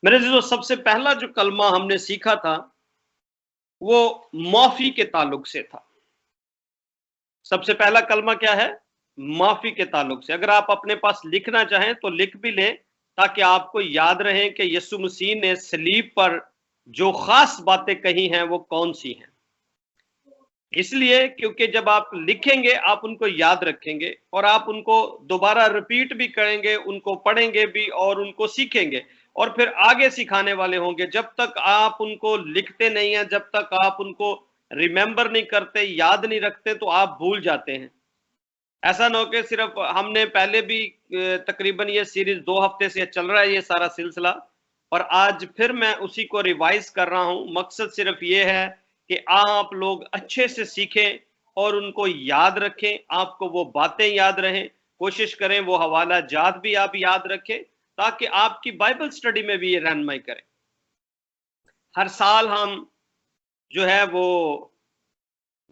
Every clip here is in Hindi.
मेरे जो सबसे पहला जो कलमा हमने सीखा था वो माफी के ताल्लुक से था। सबसे पहला कलमा क्या है? माफी के ताल्लुक से। अगर आप अपने पास लिखना चाहें तो लिख भी लें, ताकि आपको याद रहे कि यीशु मसीह ने सलीब पर जो खास बातें कही हैं वो कौन सी हैं। इसलिए क्योंकि जब आप लिखेंगे आप उनको याद रखेंगे और आप उनको दोबारा रिपीट भी करेंगे, उनको पढ़ेंगे भी और उनको सीखेंगे और फिर आगे सिखाने वाले होंगे। जब तक आप उनको लिखते नहीं हैं, जब तक आप उनको रिमेंबर नहीं करते, याद नहीं रखते, तो आप भूल जाते हैं। ऐसा ना हो कि सिर्फ हमने पहले भी तकरीबन ये सीरीज 2 हफ्ते से चल रहा है ये सारा सिलसिला, और आज फिर मैं उसी को रिवाइज कर रहा हूं। मकसद सिर्फ ये है कि आप लोग अच्छे से सीखें और उनको याद रखें, आपको वो बातें याद रहें। कोशिश करें वो हवाला जात भी आप याद रखें, ताकि आपकी बाइबल स्टडी में भी ये रहनुमाई करें। हर साल हम जो है वो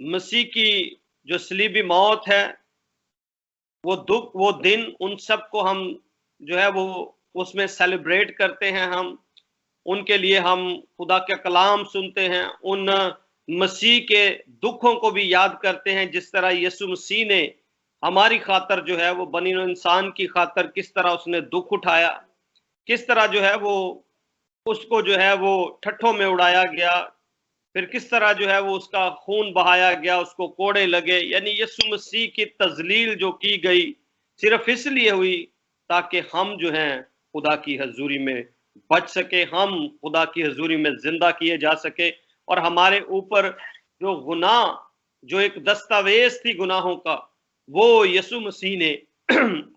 मसीह की जो सलीबी मौत है, वो दुख, वो दिन, उन सब को हम जो है वो उसमें सेलिब्रेट करते हैं। हम उनके लिए हम खुदा के कलाम सुनते हैं, उन मसीह के दुखों को भी याद करते हैं, जिस तरह यीशु मसीह ने हमारी खातर जो है वो बनी इंसान की खातर किस तरह उसने दुख उठाया, किस तरह जो है वो उसको जो है वो ठट्ठों में उड़ाया गया, फिर किस तरह जो है वो उसका खून बहाया गया, उसको कोड़े लगे। यानी यीशु मसीह की तजलील जो की गई सिर्फ इसलिए हुई ताकि हम जो हैं खुदा की हजूरी में बच सके, हम खुदा की हजूरी में जिंदा किए जा सके, और हमारे ऊपर जो गुनाह, जो एक दस्तावेज थी गुनाहों का, वो यीशु मसीह ने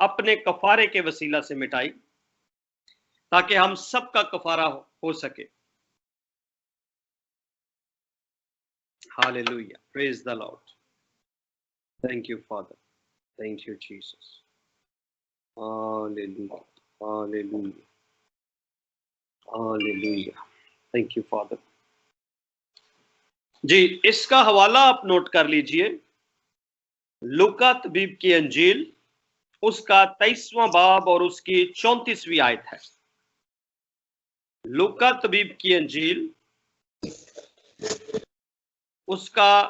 अपने कफारे के वसीला से मिटाई, ताकि हम सबका कफारा हो सके। Hallelujah. Praise the Lord. Thank you, Father. Thank you, Jesus. Hallelujah. Hallelujah. Hallelujah. Thank you, Father. जी, इसका हवाला आप नोट कर लीजिए। लूका तबीब की अंजील, उसका 23वां बाब और उसकी 34वीं आयत है। लूका तबीब की अंजील, उसका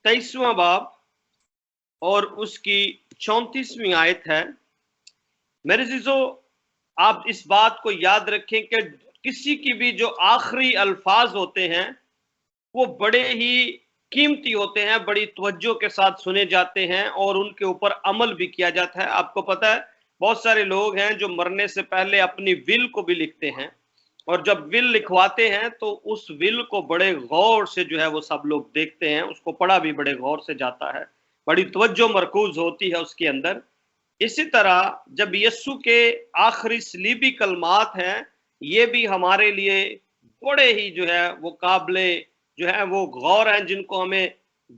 23वां बाब और उसकी 34वीं आयत है। मेरे जीजो, आप इस बात को याद रखें कि किसी की भी जो आखिरी अल्फाज होते हैं वो बड़े ही कीमती होते हैं, बड़ी तवज्जो के साथ सुने जाते हैं और उनके ऊपर अमल भी किया जाता है। आपको पता है बहुत सारे लोग हैं जो मरने से पहले अपनी विल को भी लिखते हैं, और जब विल लिखवाते हैं तो उस विल को बड़े गौर से जो है वो सब लोग देखते हैं, उसको पढ़ा भी बड़े गौर से जाता है, बड़ी तवज्जो मरकूज होती है उसके अंदर। इसी तरह जब यीशु के आखिरी सलीबी कलमात हैं, ये भी हमारे लिए बड़े ही जो है वो काबिले जो है वो गौर हैं, जिनको हमें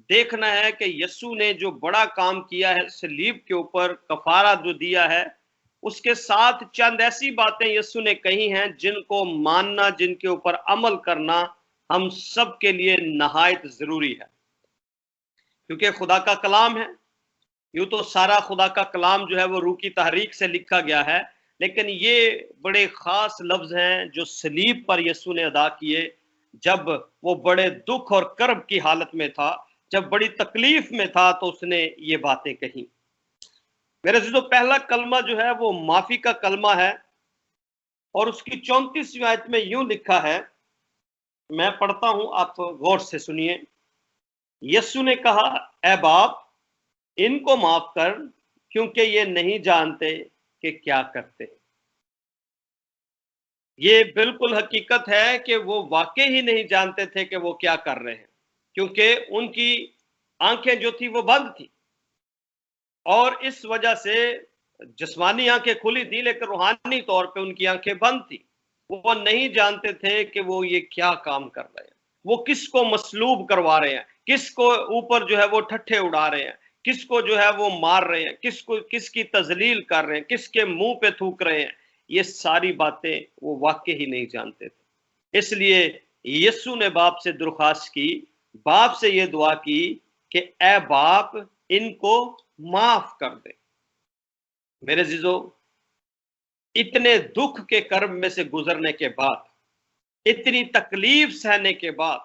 देखना है कि यीशु ने जो बड़ा काम किया है सलीब के ऊपर, कफारा जो दिया है, उसके साथ चंद ऐसी बातें यीशु ने कही हैं जिनको मानना, जिनके ऊपर अमल करना हम सब के लिए नहायत जरूरी है, क्योंकि खुदा का कलाम है। यूं तो सारा खुदा का कलाम जो है वो रूह की तहरीक से लिखा गया है, लेकिन ये बड़े खास लफ्ज हैं जो सलीब पर यीशु ने अदा किए, जब वो बड़े दुख और कर्ब की हालत में था, जब बड़ी तकलीफ में था, तो उसने ये बातें कही। मेरे जो पहला कलमा जो है वो माफी का कलमा है, और उसकी 34वीं आयत में यूं लिखा है, मैं पढ़ता हूं, आप गौर से सुनिए। यीशु ने कहा, ऐ बाप, इनको माफ कर, क्योंकि ये नहीं जानते कि क्या करते। ये बिल्कुल हकीकत है कि वो वाकई ही नहीं जानते थे कि वो क्या कर रहे हैं, क्योंकि उनकी आंखें जो थी वो बंद थी, और इस वजह से जिस्मानी आंखें खुली थी लेकिन रूहानी तौर पे उनकी आंखें बंद थी। वो नहीं जानते थे कि वो ये क्या काम कर रहे हैं, वो किसको मसलूब करवा रहे हैं, किसको ऊपर जो है वो ठट्ठे उड़ा रहे हैं, किसको जो है वो मार रहे हैं, किसको किसकी तजलील कर रहे हैं, किसके मुंह पे थूक रहे हैं। ये सारी बातें वो वाकई ही नहीं जानते थे। इसलिए यीशु ने बाप से दरख्वास्त की, बाप से ये दुआ की कि ऐ बाप, इनको माफ कर दे। मेरे जीजो, इतने दुख के कर्ब में से गुजरने के बाद इतनी तकलीफ सहने के बाद,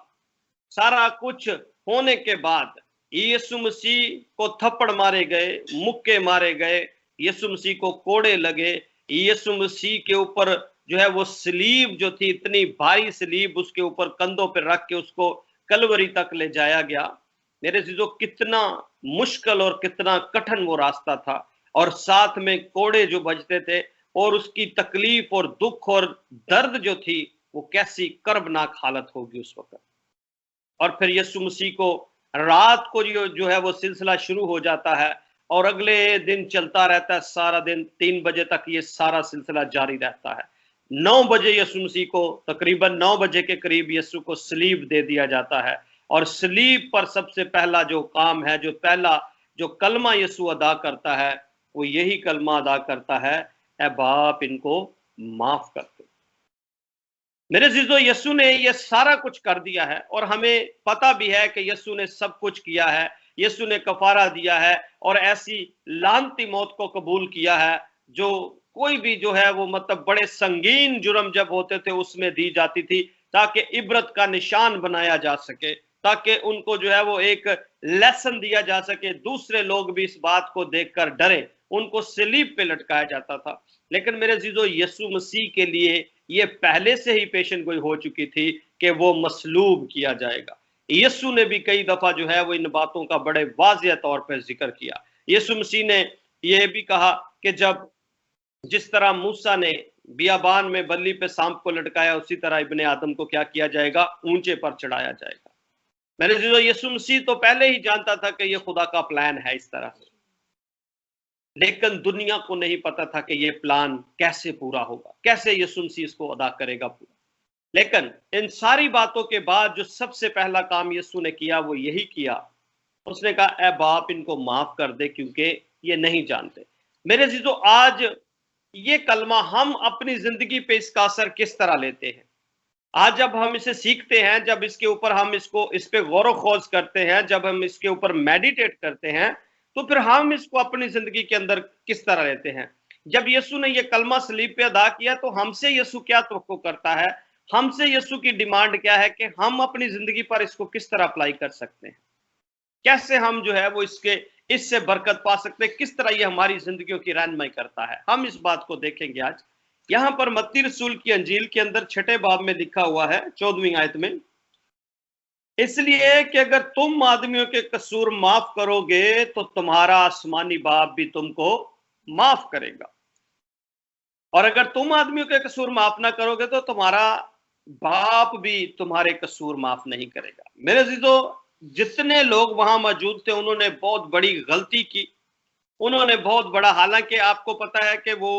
सारा कुछ होने के बाद यीशु मसीह को थप्पड़ मारे गए, मुक्के मारे गए, यीशु मसीह को कोड़े लगे, यीशु मसीह के ऊपर जो है वो सलीब जो थी, इतनी भारी सलीब उसके ऊपर कंधों पर रख के उसको कलवरी तक ले जाया गया। मेरे चीजों, कितना मुश्किल और कितना कठिन वो रास्ता था, और साथ में कोड़े जो बजते थे, और उसकी तकलीफ और दुख और दर्द जो थी, वो कैसी कर्बनाक हालत होगी उस वक्त। और फिर यीशु मसीह को रात को जो है वो सिलसिला शुरू हो जाता है, और अगले दिन चलता रहता है सारा दिन, 3 बजे तक ये सारा सिलसिला जारी रहता है। 9 बजे यीशु मसीह को, तकरीबन 9 बजे के करीब यीशु को सलीब दे दिया जाता है, और सलीब पर सबसे पहला जो काम है, जो पहला जो कलमा यीशु अदा करता है, वो यही कलमा अदा करता है, ऐ बाप इनको माफ कर दे। मेरे अजीजों, यीशु ने ये सारा कुछ कर दिया है, और हमें पता भी है कि यीशु ने सब कुछ किया है, यीशु ने कफारा दिया है, और ऐसी लानती मौत को कबूल किया है जो कोई भी जो है वो मतलब बड़े संगीन जुर्म जब होते थे उसमें दी जाती थी, ताकि इबरत का निशान बनाया जा सके, ताकि उनको जो है वो एक लेसन दिया जा सके, दूसरे लोग भी इस बात को देखकर डरे, उनको सलीब पे लटकाया जाता था। लेकिन मेरे अजीजों, यीशु मसीह के लिए ये पहले से ही पेशन गोई हो चुकी थी कि वो मसलूब किया जाएगा। यीशु ने भी कई दफा जो है वो इन बातों का बड़े वाज़िह तौर पर जिक्र किया। यीशु मसीह ने यह भी कहा कि जब जिस तरह मूसा ने बियाबान में बल्ली पे सांप को लटकाया, उसी तरह इब्ने आदम को क्या किया जाएगा, ऊंचे पर चढ़ाया जाएगा। मेरे अजीजों, यीशु मसीह तो पहले ही जानता था कि ये खुदा का प्लान है इस तरह से, लेकिन दुनिया को नहीं पता था कि ये प्लान कैसे पूरा होगा, कैसे यीशु मसीह इसको अदा करेगा पूरा। लेकिन इन सारी बातों के बाद जो सबसे पहला काम यीशु ने किया वो यही किया, उसने कहा, ऐ बाप इनको माफ कर दे क्योंकि ये नहीं जानते। मेरे अजीजों, आज ये कलमा हम अपनी जिंदगी पे इसका असर किस तरह लेते हैं? आज जब हम इसे सीखते हैं, जब इसके ऊपर हम इस पे गौर खोज करते हैं, जब हम इसके ऊपर मेडिटेट करते हैं, तो फिर हम इसको अपनी जिंदगी के अंदर किस तरह लेते हैं? जब यीशु ने ये कलमा सलीब पे अदा किया, तो हमसे यीशु क्या तवक्को करता है, हमसे यीशु की डिमांड क्या है कि हम अपनी जिंदगी पर इसको किस तरह अप्लाई कर सकते हैं, कैसे हम जो है वो इससे बरकत पा सकते हैं, किस तरह ये हमारी जिंदगियों की रहनुमाई करता है। हम इस बात को देखेंगे आज। यहां पर मत्ती रसूल की अंजील के अंदर 6ठे बाब में लिखा हुआ है 14वीं आयत में, इसलिए कि अगर तुम आदमियों के कसूर माफ करोगे तो तुम्हारा आसमानी बाप भी तुमको माफ करेगा, और अगर तुम आदमियों के कसूर माफ ना करोगे तो तुम्हारा बाप भी तुम्हारे कसूर माफ नहीं करेगा। मेरे अजीजों, जितने लोग वहां मौजूद थे उन्होंने बहुत बड़ी गलती की, उन्होंने बहुत बड़ा, हालांकि आपको पता है कि वो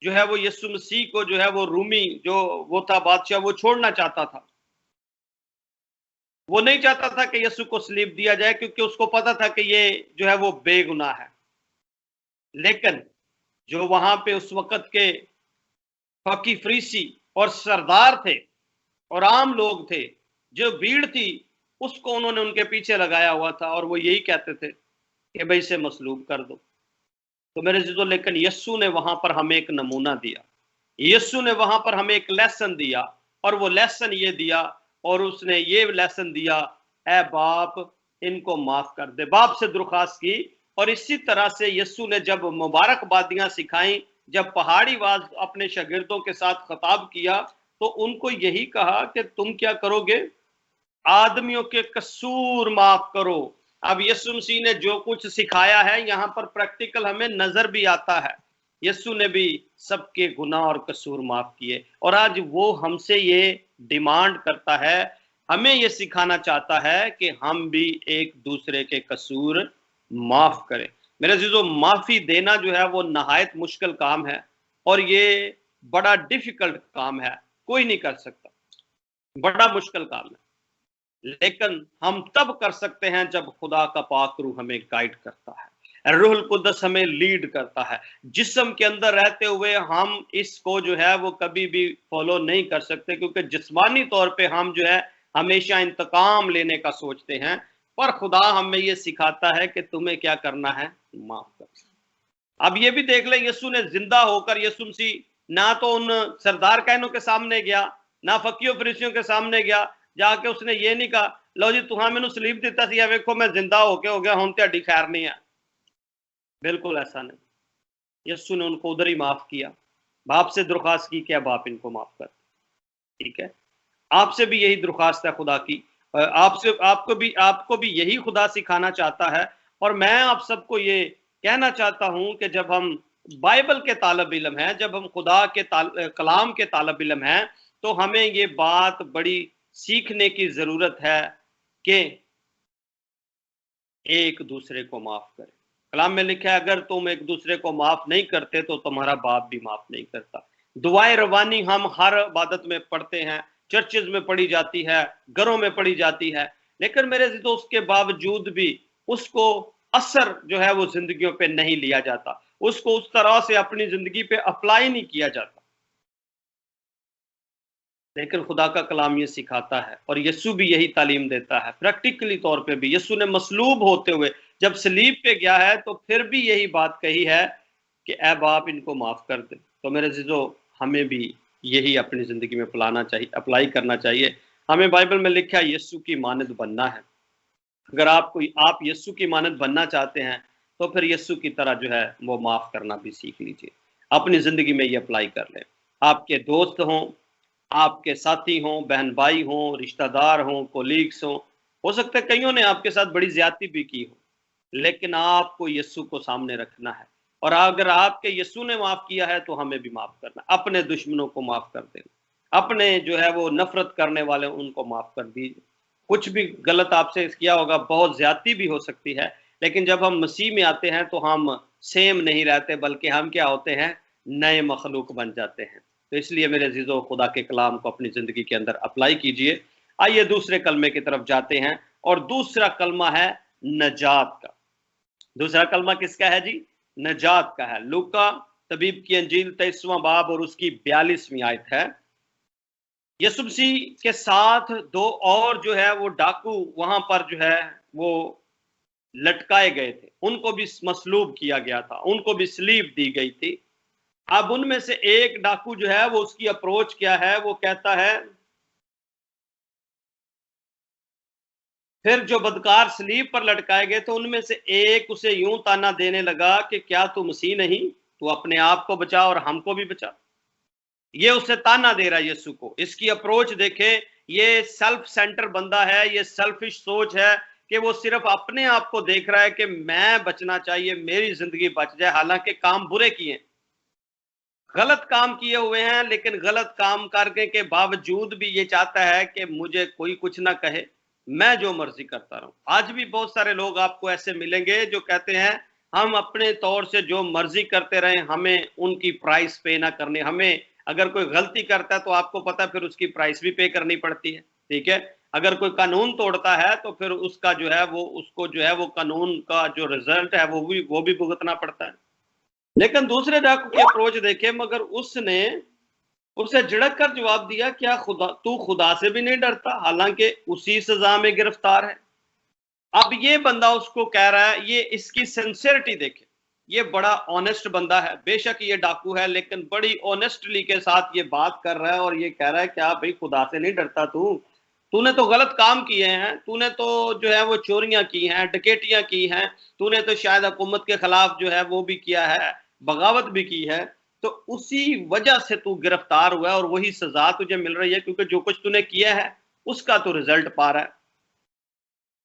जो है वो यीशु मसीह को जो है वो रूमी जो वो था बादशाह, वो छोड़ना चाहता था, वो नहीं चाहता था कि यीशु को सलीब दिया जाए, क्योंकि उसको पता था कि ये जो है वो बेगुनाह है। लेकिन जो वहां पे उस वक्त के फकी फरीसी और सरदार थे और आम लोग थे, जो भीड़ थी, उसको उन्होंने उनके पीछे लगाया हुआ था, और वो यही कहते थे कि भाई इसे मसलूब कर दो। तो मेरे अजीजों, लेकिन यीशु ने वहां पर हमें एक नमूना दिया, यीशु ने वहां पर हमें एक लेसन दिया, और वो लेसन ये दिया, और उसने ये लेसन दिया, ऐ बाप इनको माफ कर दे, बाप से दरख्वास्त की। और इसी तरह से यीशु ने जब मुबारकबादियां सिखाई, जब पहाड़ी वाज अपने शागिर्दों के साथ खिताब किया, तो उनको यही कहा कि तुम क्या करोगे, आदमियों के कसूर माफ करो। अब यीशु मसीह ने जो कुछ सिखाया है, यहाँ पर प्रैक्टिकल हमें नजर भी आता है, यीशु ने भी सबके गुनाह और कसूर माफ किए, और आज वो हमसे ये डिमांड करता है, हमें ये सिखाना चाहता है कि हम भी एक दूसरे के कसूर माफ करें। मेरे अजीजों, माफी देना जो है वो नहायत मुश्किल काम है, और ये बड़ा डिफिकल्ट काम है, कोई नहीं कर सकता, बड़ा मुश्किल काम है। लेकिन हम तब कर सकते हैं जब खुदा का पाक रूह हमें गाइड करता है, रूहुल कुद्दस हमें लीड करता है। जिस्म के अंदर रहते हुए हम इसको जो है वो कभी भी फॉलो नहीं कर सकते, क्योंकि जिस्मानी तौर पे हम जो है हमेशा इंतकाम लेने का सोचते हैं, पर खुदा हमें ये सिखाता है कि तुम्हें क्या करना है, माफ कर। अब ये भी देख ले, यीशु ने जिंदा होकर, यीशु मसीह ना तो उन सरदार कहनों के सामने गया, नाफकियों फरीसियों के सामने गया, जाके उसने ये नहीं कहा लो जी तुहां मैनू सलीब दिता सी, वेखो मैं जिंदा होके हो गया, हुण तुहाडी खैर नहीं है। बिल्कुल ऐसा नहीं, यीशु ने उनको उधर ही माफ किया, बाप से दरख्वास्त की क्या बाप इनको माफ कर। ठीक है, आपसे भी यही दरख्वास्त है खुदा की, आपसे आपको भी यही खुदा सिखाना चाहता है। और मैं आप सबको ये कहना चाहता हूं कि जब हम बाइबल के तालब इल्म हैं, जब हम खुदा के कलाम के तालब इल्म हैं, तो हमें ये बात बड़ी सीखने की जरूरत है कि एक दूसरे को माफ करें। कलाम में लिखा है अगर तुम एक दूसरे को माफ नहीं करते तो तुम्हारा बाप भी माफ नहीं करता। दुआएं रवानी हम हर इबादत में पढ़ते हैं, चर्चेज में पढ़ी जाती है, घरों में पढ़ी जाती है, लेकिन मेरे दोस्त के बावजूद भी उसको असर जो है वो जिंदगियों पे नहीं लिया जाता, उसको उस तरह से अपनी जिंदगी पे अप्लाई नहीं किया जाता। लेकिन खुदा का कलाम ये सिखाता है और यीशु भी यही तालीम देता है, प्रैक्टिकली तौर पे भी। यीशु ने मसलूब होते हुए जब सलीब पे गया है तो फिर भी यही बात कही है कि ऐ बाप इनको माफ कर दे। तो मेरे जीजो हमें भी यही अपनी जिंदगी में अप्लाई करना चाहिए। हमें बाइबल में लिखा है यीशु की मानद बनना है। अगर आप यीशु की मानद बनना चाहते हैं तो फिर यीशु की तरह जो है वो माफ करना भी सीख लीजिए, अपनी जिंदगी में ये अप्लाई कर लें। आपके दोस्त हों, आपके साथी हों, बहन भाई हों, रिश्तेदार हों, कोलीग्स हों, हो सकता है कईयों ने आपके साथ बड़ी ज्यादती भी की हो, लेकिन आपको यीशु को सामने रखना है। और अगर आपके यीशु ने माफ किया है तो हमें भी माफ करना, अपने दुश्मनों को माफ कर देना, अपने जो है वो नफरत करने वाले उनको माफ कर दीजिए। कुछ भी गलत आपसे किया होगा, बहुत ज्यादती भी हो सकती है, लेकिन जब हम मसीह में आते हैं तो हम सेम नहीं रहते, बल्कि हम क्या होते हैं, नए मखलूक बन जाते हैं। तो इसलिए मेरे अजीजों खुदा के कलाम को अपनी जिंदगी के अंदर अप्लाई कीजिए। आइए दूसरे कलमे की तरफ जाते हैं, और दूसरा कलमा है नजात का। दूसरा कलमा किसका है जी? नजात का है। लूका तबीब की अंजील 23वां बाब और उसकी 42वीं आयत है। यीशु मसीह के साथ दो और जो है वो डाकू वहां पर जो है वो लटकाए गए थे, उनको भी मसलूब किया गया था, उनको भी सलीब दी गई थी। अब उनमें से एक डाकू जो है वो उसकी अप्रोच क्या है, वो कहता है, फिर जो बदकार सलीब पर लटकाए गए थे उनमें से एक उसे यूं ताना देने लगा कि क्या तू मसीह नहीं, तू अपने आप को बचा और हमको भी बचा। ये उसे ताना दे रहा है यीशु को। इसकी अप्रोच देखे, ये सेल्फ सेंटर बंदा है, ये सेल्फिश सोच है कि वो सिर्फ अपने आप को देख रहा है कि मैं बचना चाहिए, मेरी जिंदगी बच जाए। हालांकि काम बुरे किए, गलत काम किए हुए हैं, लेकिन गलत काम करने के बावजूद भी ये चाहता है कि मुझे कोई कुछ ना कहे, मैं जो मर्जी करता रहूं। आज भी बहुत सारे लोग आपको ऐसे मिलेंगे जो कहते हैं हम अपने तौर से जो मर्जी करते रहें, हमें उनकी प्राइस पे ना करनी। हमें अगर कोई गलती करता है तो आपको पता है फिर उसकी प्राइस भी पे करनी पड़ती है। ठीक है, अगर कोई कानून तोड़ता है तो फिर उसका जो है वो उसको जो है वो कानून का जो रिजल्ट है वो भी भुगतना पड़ता है। लेकिन दूसरे डाकू की अप्रोच देखे, मगर उसने उसे झिड़क कर जवाब दिया, क्या तू खुदा से भी नहीं डरता, हालांकि उसी सजा में गिरफ्तार है। अब ये बंदा उसको कह रहा है, ये इसकी सिंसियरिटी देखे, ये बड़ा ऑनेस्ट बंदा है। बेशक ये डाकू है, लेकिन बड़ी ऑनेस्टली के साथ ये बात कर रहा है और ये कह रहा है क्या भाई खुदा से नहीं डरता तूने तो गलत काम किए हैं, तूने तो जो है वो चोरियां की हैं, डकैतियां की हैं, तूने तो शायद हुकूमत के खिलाफ जो है वो भी किया है, बगावत भी की है, तो उसी वजह से तू गिरफ्तार हुआ है और वही सजा तुझे मिल रही है, क्योंकि जो कुछ तूने किया है उसका तो रिजल्ट पा रहा है।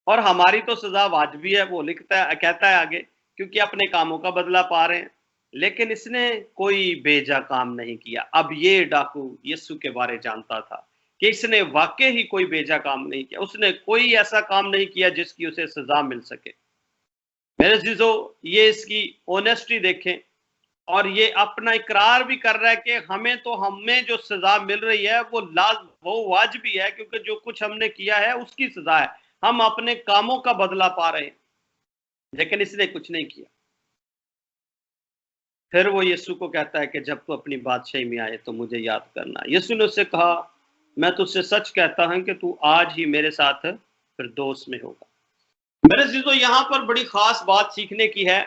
और हमारी तो सजा वाजिबी है, वो कहता है आगे, क्योंकि अपने कामों का बदला पा रहे हैं। लेकिन इसने कोई बेजा काम नहीं किया। अब ये डाकू यीशु के बारे जानता था कि इसने वाकई ही कोई बेजा काम नहीं किया, उसने कोई ऐसा काम नहीं किया जिसकी उसे सजा मिल सके। मेरे अजीजों, ये इसकी ऑनेस्टी देखें, और ये अपना इकरार भी कर रहा है कि हमें जो सजा मिल रही है वो वाजिबी है, क्योंकि जो कुछ हमने किया है उसकी सजा है, हम अपने कामों का बदला पा रहे हैं। लेकिन इसने कुछ नहीं किया। फिर वो यीशु को कहता है कि जब तू अपनी बादशाही में आए तो मुझे याद करना। यीशु ने उससे कहा, मैं तुझसे सच कहता हूं कि तू आज ही मेरे साथ फिरदौस में होगा। मेरे अजीजों, यहां पर बड़ी खास बात सीखने की है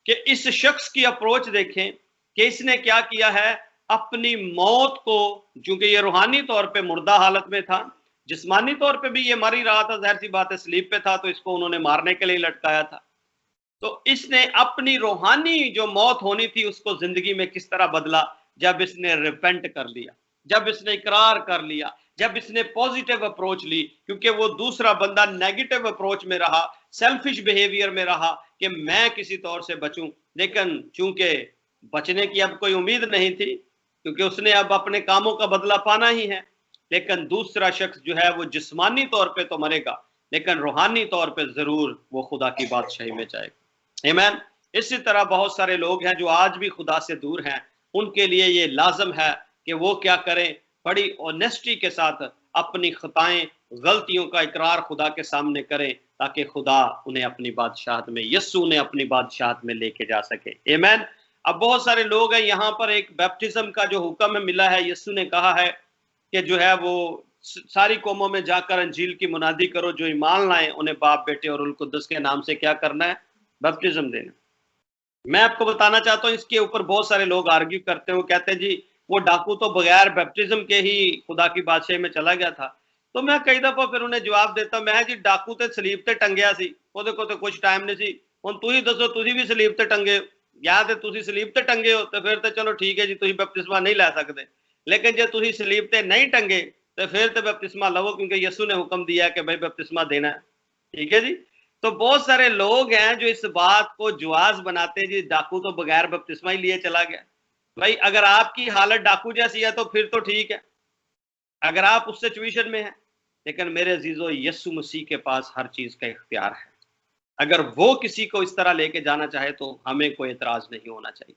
कि इस शख्स की अप्रोच देखें कि इसने क्या किया है। अपनी मौत को, चूंकि ये रूहानी तौर पे मुर्दा हालत में था, जिस्मानी तौर पे भी ये मर ही रहा था, जाहिर सी बात है, स्लीप पे था, तो इसको उन्होंने मारने के लिए लटकाया था। तो इसने अपनी रूहानी जो मौत होनी थी उसको जिंदगी में किस तरह बदला, जब इसने रिपेंट कर लिया, जब इसने इकरार कर लिया, जब इसने पॉजिटिव अप्रोच ली। क्योंकि वो दूसरा बंदा नेगेटिव अप्रोच में रहा, सेल्फिश बिहेवियर में रहा कि मैं किसी तौर से बचूं, लेकिन चूंकि बचने की अब कोई उम्मीद नहीं थी, क्योंकि उसने अब अपने कामों का बदला पाना ही है। लेकिन दूसरा शख्स जो है वो जिस्मानी तौर पे तो मरेगा, लेकिन रूहानी तौर पे जरूर वो खुदा की बादशाही में जाएगा। आमीन। इसी तरह बहुत सारे लोग हैं जो आज भी खुदा से दूर हैं, उनके लिए ये लाजम है कि वो क्या करें, बड़ी ऑनेस्टी के साथ अपनी खताएं, गलतियों का इकरार खुदा के सामने करें, ताकि खुदा उन्हें अपनी बादशाहत में, यस्सु ने अपनी बादशाहत में लेके जा सके। आमीन। अब बहुत सारे लोग हैं, यहाँ पर एक बैप्टिज्म का जो हुक्म मिला है, यस्सु ने कहा है कि जो है वो सारी कौमों में जाकर अंजील की मुनादी करो, जो ईमान लाएं उन्हें बाप, बेटे और रुल कुद्दस के नाम से क्या करना है, बैप्टिज्म देना। मैं आपको बताना चाहता हूँ, इसके ऊपर बहुत सारे लोग आर्ग्यू करते हैं, वो कहते हैं जी वो डाकू तो बगैर बैप्टिज्म के ही खुदा की बादशाही में चला गया था। तो मैं कई दफा फिर उन्हें जवाब देता, मैं जी डाकू ते सलीब ते टंगया सी, ਉਹਦੇ ਕੋਲ ਤੇ ਕੁਝ ਟਾਈਮ ਨਹੀਂ ਸੀ, ਹੁਣ ਤੁਸੀਂ ਦੱਸੋ ਤੁਸੀਂ ਵੀ ਸਲੀਬ ਤੇ ਟੰਗੇ ਜਾਂ ਤੇ ਤੁਸੀਂ ਸਲੀਬ ਤੇ ਟੰਗੇ ਹੋ ਤੇ ਫਿਰ ਤੇ ਚਲੋ ਠੀਕ ਹੈ ਜੀ, ਤੁਸੀਂ ਬਪਤਿਸਮਾ नहीं लै सकते। लेकिन जो तुसी सलीब ते नहीं टंगे तो फिर तो बपतिस्मा लवो, क्योंकि यीशु ने हुक्म दिया है कि भाई बपतिस्मा देना है। ठीक है जी। तो बहुत सारे लोग हैं जो इस बात को जुआज बनाते हैं, जी डाकू तो बगैर बपतिस्मा ही लिए चला गया। भाई अगर आपकी हालत डाकू जैसी है तो फिर तो ठीक है, अगर आप उस सिचुएशन में हैं। लेकिन मेरे अजीजों, यीशु मसीह के पास हर चीज का इख्तियार है। अगर वो किसी को इस तरह लेके जाना चाहे तो हमें कोई एतराज नहीं होना चाहिए,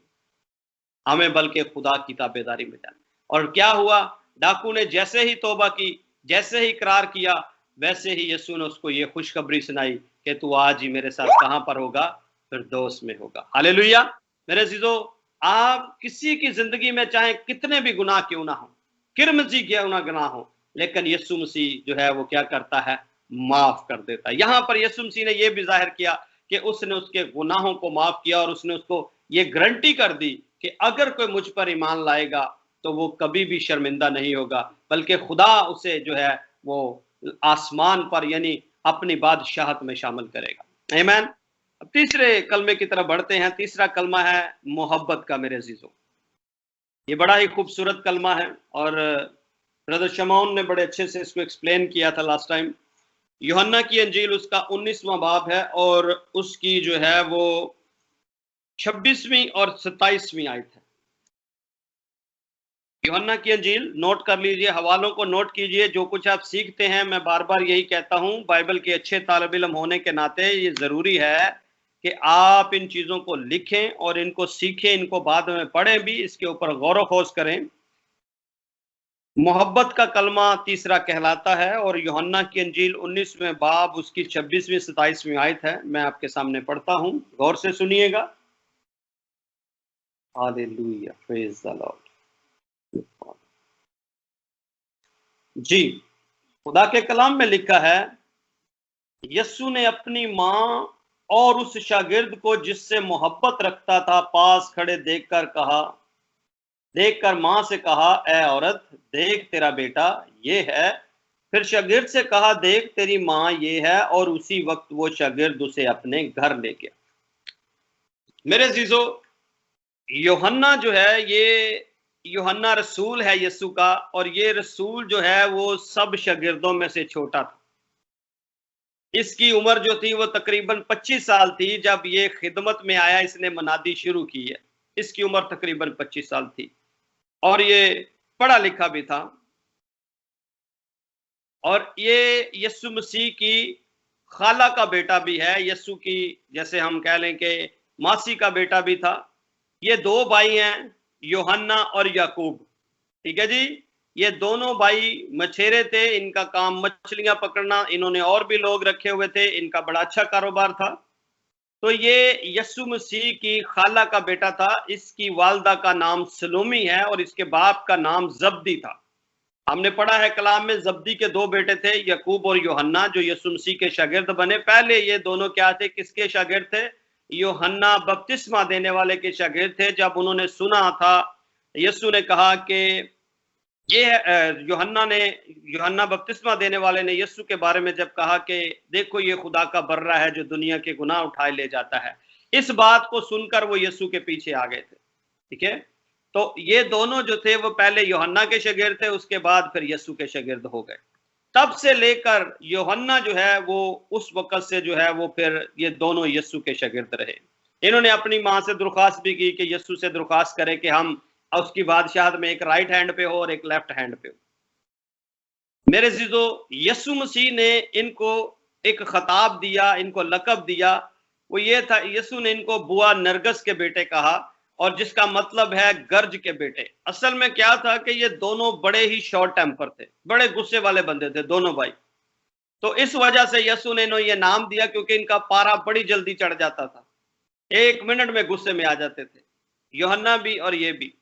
हमें बल्कि खुदा की ताबेदारी में जाना। और क्या हुआ, डाकू ने जैसे ही तौबा की, जैसे ही इकरार किया, वैसे ही यीशु ने उसको ये खुशखबरी सुनाई कि तू आज ही मेरे साथ कहां पर होगा, फिरदौस में होगा। हालेलुया। मेरे अजीजों, आप किसी की जिंदगी में चाहे कितने भी गुनाह क्यों ना हो, किरमजी क्यों ना गुनाह हो, लेकिन यीशु मसीह जो है वो क्या करता है, माफ कर देता है। यहां पर यीशु मसीह ने यह भी जाहिर किया कि उसने उसके गुनाहों को माफ किया, और उसने उसको ये गारंटी कर दी कि अगर कोई मुझ पर ईमान लाएगा तो वो कभी भी शर्मिंदा नहीं होगा, बल्कि खुदा उसे जो है वो आसमान पर यानी अपनी बादशाहत में शामिल करेगा। आमीन। अब तीसरे कलमे की तरफ बढ़ते हैं। तीसरा कलमा है मोहब्बत का। मेरे अजीजों, ये बड़ा ही खूबसूरत कलमा है और ब्रदर शमौन ने बड़े अच्छे से इसको एक्सप्लेन किया था लास्ट टाइम। यूहन्ना की अंजील उसका 19वां बाब है और उसकी जो है वो 26वीं और 27वीं आयत है। यूहन्ना की अंजील नोट कर लीजिए, हवालों को नोट कीजिए। जो कुछ आप सीखते हैं, मैं बार बार यही कहता हूं, बाइबल के अच्छे तालिब इल्म होने के नाते ये जरूरी है कि आप इन चीजों को लिखें और इनको सीखें, इनको बाद में पढ़ें भी, इसके ऊपर गौर खोज करें। मोहब्बत का कलमा तीसरा कहलाता है और यूहन्ना की अंजील 19वें बाब उसकी 26वीं 27वीं आयत है। मैं आपके सामने पढ़ता हूं, गौर से सुनिएगा। Hallelujah, praise the Lord. जी, खुदा के कलाम में लिखा है, यीशु ने अपनी मां और उस शागिर्द को जिससे मोहब्बत रखता था पास खड़े देखकर मां से कहा, ए औरत, देख तेरा बेटा ये है। फिर शागिर्द से कहा, देख तेरी मां ये है। और उसी वक्त वो शागिर्द उसे अपने घर ले गया। मेरे अजीजों, यूहन्ना जो है, ये यूहन्ना रसूल है यीशु का, और ये रसूल जो है वो सब शागिर्दों में से छोटा था। इसकी उम्र जो थी वो तकरीबन 25 साल थी जब ये खिदमत में आया, इसने मनादी शुरू की है। इसकी उम्र तकरीबन 25 साल थी और ये पढ़ा लिखा भी था, और ये यीशु मसीह की खाला का बेटा भी है, यीशु की जैसे हम कह लें कि मासी का बेटा भी था। ये दो भाई हैं, यूहन्ना और याकूब। ठीक है जी। ये दोनों भाई मछेरे थे, इनका काम मछलियां पकड़ना, इन्होंने और भी लोग रखे हुए थे, इनका बड़ा अच्छा कारोबार था। तो ये यीशु मसीह की खाला का बेटा था। इसकी वालदा का नाम सलोमी है और इसके बाप का नाम जब्दी था। हमने पढ़ा है कलाम में, जब्दी के दो बेटे थे, याकूब और यूहन्ना, जो यीशु मसीह के शागिर्द बने। पहले ये दोनों क्या थे, किसके शागिर्द थे? यूहन्ना बपतिस्मा देने वाले के शागिर्द थे। जब उन्होंने सुना था यीशु ने कहा कि ये यूहन्ना बपतिस्मा देने वाले ने यीशु के बारे में जब कहा कि देखो ये खुदा का बर्रा है जो दुनिया के गुनाह उठाए ले जाता है, इस बात को सुनकर वो यीशु के पीछे आ गए थे। ठीक है, तो ये दोनों जो थे वो पहले यूहन्ना के शागिर्द थे, उसके बाद फिर यीशु के शागिर्द हो गए। तब से लेकर यूहन्ना जो है वो उस वक्त से जो है वो फिर ये दोनों यीशु के शागिर्द रहे। इन्होंने अपनी माँ से दरख्वास्त भी की कि यीशु से दरख्वास्त करे कि हम उसकी बादशाहत में एक राइट हैंड पे हो और एक लेफ्ट हैंड पे हो। मेरे जीजो, यीशु मसीह ने इनको एक खताब दिया, इनको लकब दिया, वो ये था, यीशु ने इनको बुआ नरगस के बेटे कहा, और जिसका मतलब है गर्ज के बेटे। असल में क्या था कि ये दोनों बड़े ही शॉर्ट टेम्पर थे, बड़े गुस्से वाले बंदे थे दोनों भाई। तो इस वजह से यीशु ने इन्हें ये नाम दिया, क्योंकि इनका पारा बड़ी जल्दी चढ़ जाता था, 1 मिनट में गुस्से में आ जाते थे, यूहन्ना भी और ये भी,